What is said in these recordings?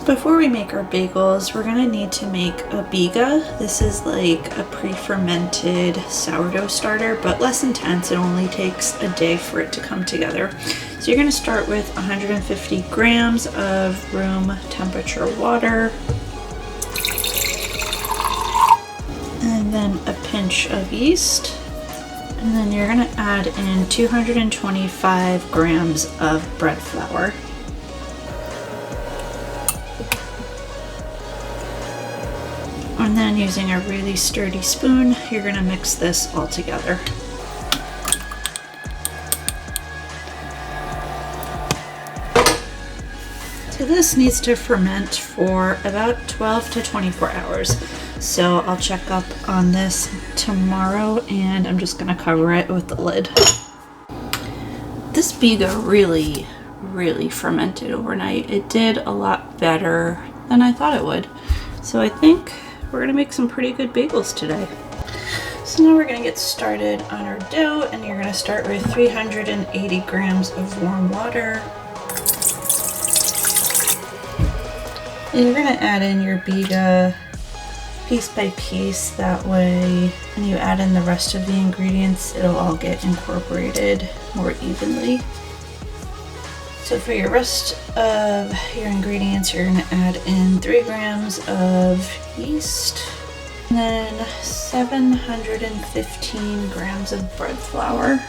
Before we make our bagels, we're gonna need to make a BIGA. This is like a pre-fermented sourdough starter, but less intense. It only takes a day for it to come together. So you're gonna start with 150 grams of room temperature water, and then a pinch of yeast. And then you're gonna add in 225 grams of bread flour. And then using a really sturdy spoon, you're gonna mix this all together. So this needs to ferment for about 12 to 24 hours. So I'll check up on this tomorrow, and I'm just gonna cover it with the lid. This BIGA really fermented overnight. It did a lot better than I thought it would. So I think we're gonna make some pretty good bagels today. So now we're gonna get started on our dough, and you're gonna start with 380 grams of warm water. And you're gonna add in your BIGA piece by piece. That way, when you add in the rest of the ingredients, it'll all get incorporated more evenly. So for your rest of your ingredients, you're gonna add in 3 grams of yeast, and then 715 grams of bread flour.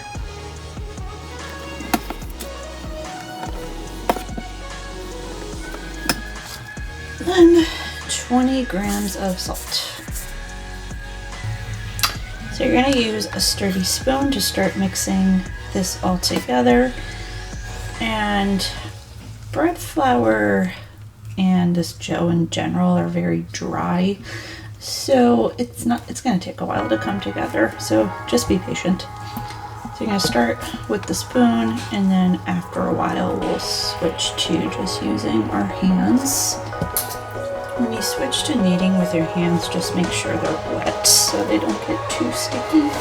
Then 20 grams of salt. So you're gonna use a sturdy spoon to start mixing this all together. And bread flour and this dough in general are very dry, so it's gonna take a while to come together, so just be patient. So you're gonna start with the spoon, and then after a while we'll switch to just using our hands. When you switch to kneading with your hands, just make sure they're wet so they don't get too sticky.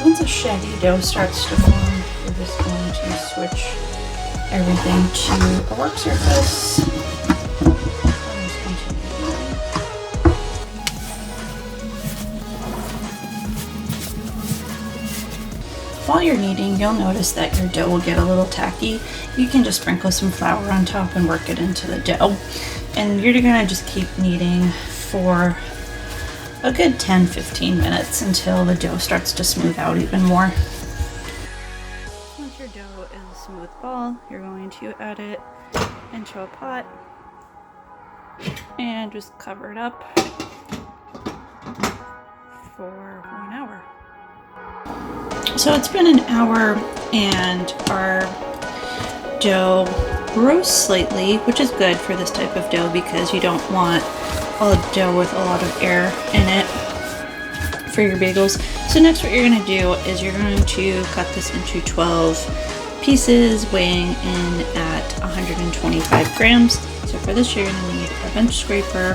Once a shaggy dough starts to form, we're just going to switch everything to a work surface. While you're kneading, you'll notice that your dough will get a little tacky. You can just sprinkle some flour on top and work it into the dough. And you're gonna just keep kneading for a good 10-15 minutes until the dough starts to smooth out even more. Once your dough is a smooth ball, you're going to add it into a pot and just cover it up for 1 hour. So it's been an hour, and our dough rose slightly, which is good for this type of dough because you don't want a dough with a lot of air in it for your bagels. So next what you're going to do is you're going to cut this into 12 pieces weighing in at 125 grams. So for this you're going to need a bench scraper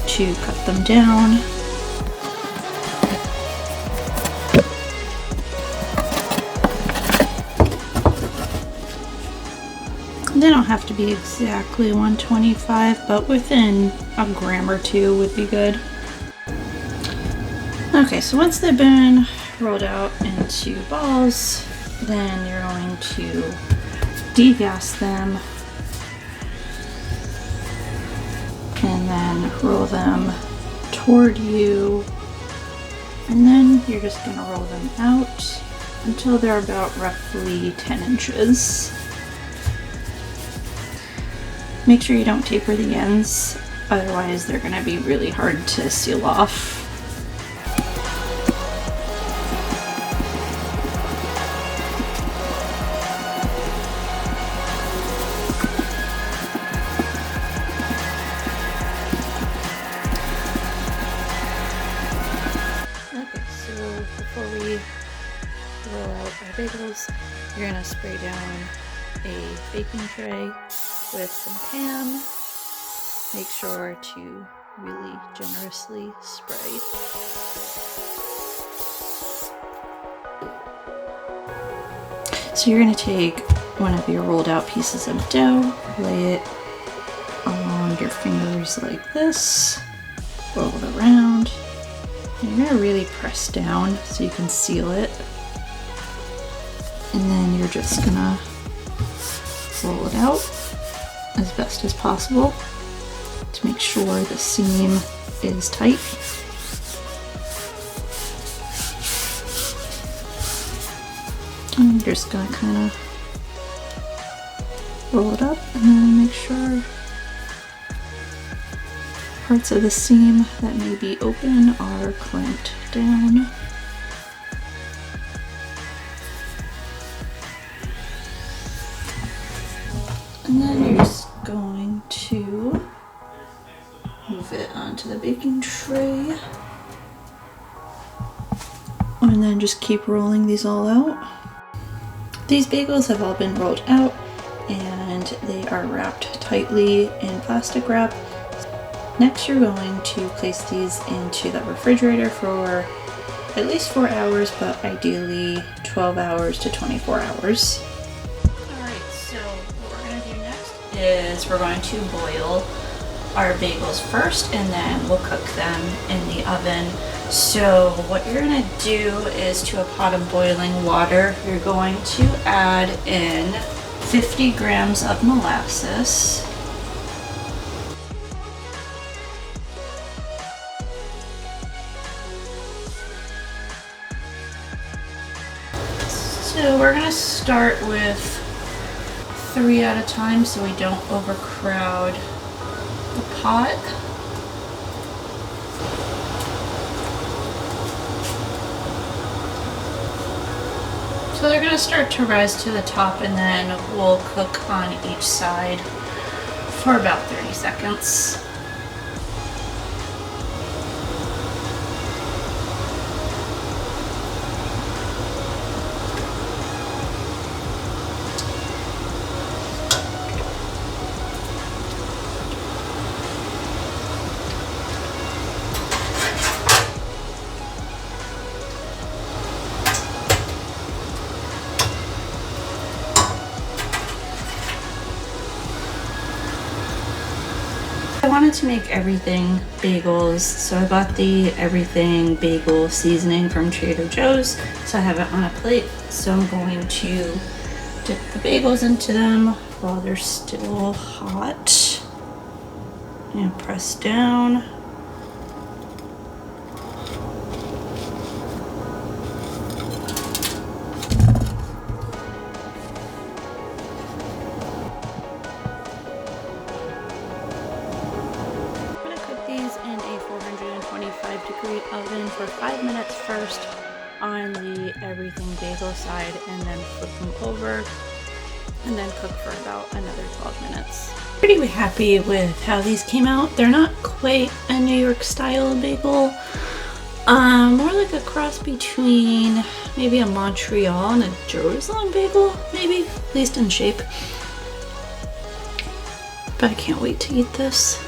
to cut them down. They don't have to be exactly 125, but within a gram or 2 would be good. Okay, so once they've been rolled out into balls, then you're going to degas them and then roll them toward you, and then you're just going to roll them out until they're about roughly 10 inches. Make sure you don't taper the ends, otherwise they're going to be really hard to seal off. Okay, so before we roll out our bagels, you're going to spray down a baking tray with some Pam. Make sure to really generously spray. So you're going to take one of your rolled out pieces of dough, lay it along your fingers like this, roll it around, and you're going to really press down so you can seal it. And then you're just going to roll it out as best as possible to make sure the seam is tight. And you're just going to kind of roll it up and then make sure parts of the seam that may be open are clamped down. And then you're just going to move it onto the baking tray. And then just keep rolling these all out. These bagels have all been rolled out and they are wrapped tightly in plastic wrap. Next, you're going to place these into the refrigerator for at least 4 hours, but ideally 12 hours to 24 hours. Alright, so what we're going to do next is we're going to boil our bagels first and then we'll cook them in the oven. So what you're going to do is, to a pot of boiling water, you're going to add in 50 grams of molasses. So we're going to start with 3 at a time so we don't overcrowd the pot. So they're going to start to rise to the top and then we'll cook on each side for about 30 seconds. I wanted to make everything bagels, so I bought the everything bagel seasoning from Trader Joe's, so I have it on a plate. So I'm going to dip the bagels into them while they're still hot and press down. In a 425-degree oven for 5 minutes first on the everything bagel side, and then flip them over and then cook for about another 12 minutes. Pretty happy with how these came out. They're not quite a New York style bagel, more like a cross between maybe a Montreal and a Jerusalem bagel, maybe, at least in shape. But I can't wait to eat this.